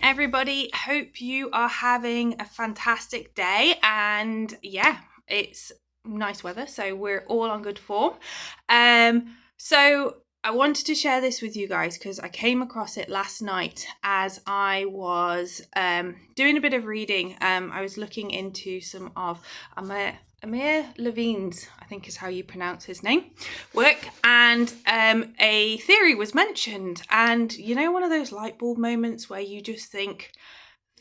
Everybody, hope you are having a fantastic day, and yeah, it's nice weather, so we're all on good form. So I wanted to share this with you guys because I came across it last night as I was doing a bit of reading. I was looking into some of Amir Levine's, I think is how you pronounce his name, work, and a theory was mentioned. And you know, one of those light bulb moments where you just think,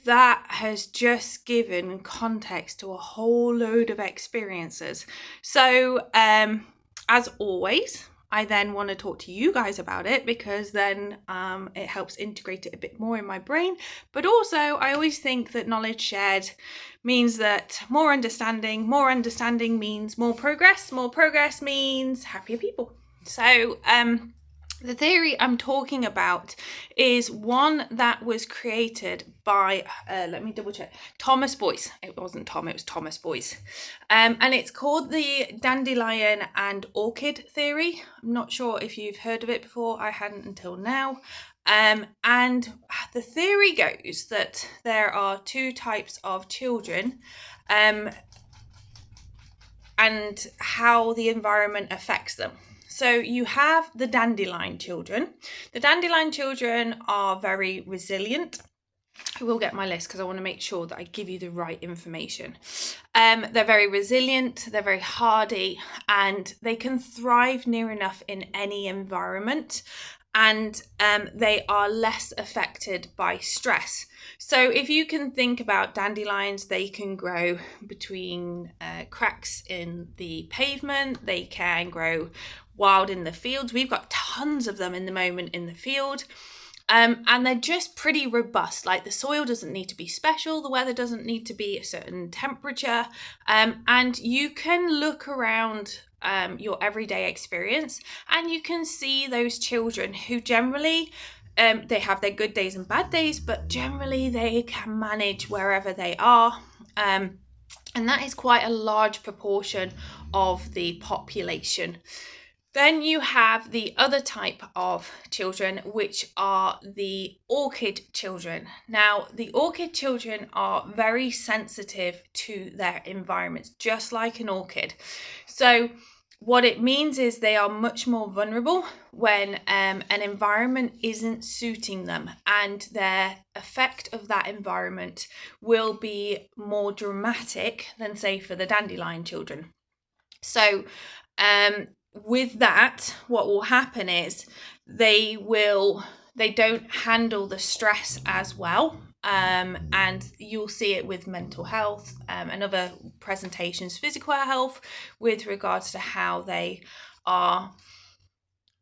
that has just given context to a whole load of experiences. So, as always, I then want to talk to you guys about it because then it helps integrate it a bit more in my brain. But also, I always think that knowledge shared means that more understanding means more progress means happier people. So, the theory I'm talking about is one that was created by, let me double check, Thomas Boyce. It wasn't Tom, it was Thomas Boyce. And it's called the Dandelion and Orchid Theory. I'm not sure if you've heard of it before. I hadn't until now. And the theory goes that there are two types of children, and how the environment affects them. So you have the dandelion children. The dandelion children are very resilient. I will get my list because I want to make sure that I give you the right information. They're very resilient, they're very hardy, and they can thrive near enough in any environment, and they are less affected by stress. So if you can think about dandelions, they can grow between cracks in the pavement, they can grow wild in the fields. We've got tons of them in the moment in the field. And they're just pretty robust. Like, the soil doesn't need to be special, the weather doesn't need to be a certain temperature, and you can look around your everyday experience and you can see those children who generally they have their good days and bad days, but generally they can manage wherever they are. And that is quite a large proportion of the population. Then you have the other type of children, which are the orchid children. Now, the orchid children are very sensitive to their environments, just like an orchid. So what it means is they are much more vulnerable when an environment isn't suiting them, and their effect of that environment will be more dramatic than, say, for the dandelion children. So, with that, what will happen is they don't handle the stress as well, and you'll see it with mental health and other presentations, physical health, with regards to how they are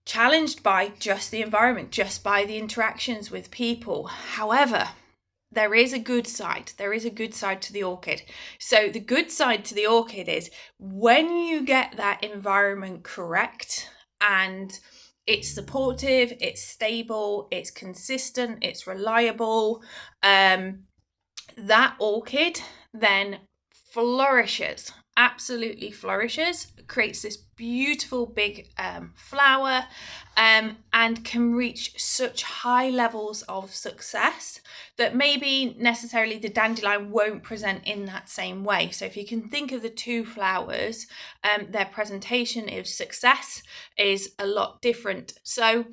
challenged by just the environment, just by the interactions with people. However, there is a good side. There is a good side to the orchid. So the good side to the orchid is when you get that environment correct and it's supportive, it's stable, it's consistent, it's reliable, that orchid then flourishes, absolutely flourishes, creates this beautiful big flower, and can reach such high levels of success that maybe necessarily the dandelion won't present in that same way. So if you can think of the two flowers, their presentation of success is a lot different. So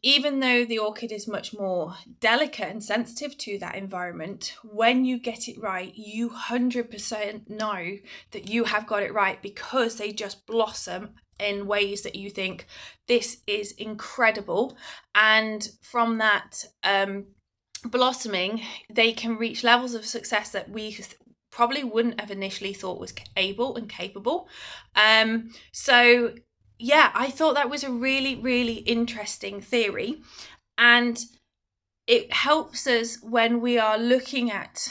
even though the orchid is much more delicate and sensitive to that environment, when you get it right, you 100% know that you have got it right, because they just blossom in ways that you think, this is incredible. And from that blossoming, they can reach levels of success that we probably wouldn't have initially thought was able and capable. So yeah, I thought that was a really, really interesting theory, and it helps us when we are looking at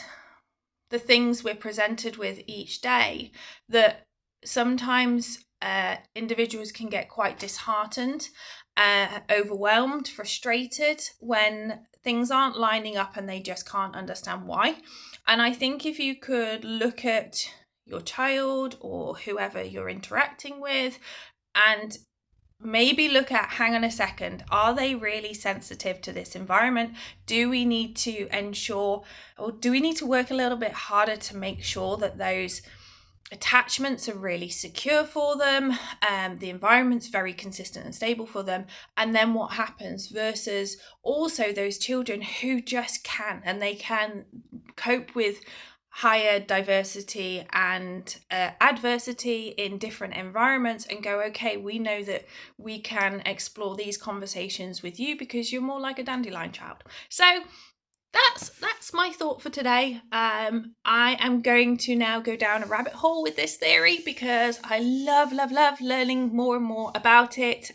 the things we're presented with each day, that sometimes individuals can get quite disheartened, overwhelmed, frustrated when things aren't lining up and they just can't understand why. And I think if you could look at your child or whoever you're interacting with and maybe look at, hang on a second, are they really sensitive to this environment? Do we need to ensure, or do we need to work a little bit harder to make sure that those attachments are really secure for them, the environment's very consistent and stable for them? And then what happens versus also those children who just can, and they can cope with higher diversity and adversity in different environments, and go, okay, we know that we can explore these conversations with you because you're more like a dandelion child. So that's my thought for today. I am going to now go down a rabbit hole with this theory because I love learning more and more about it.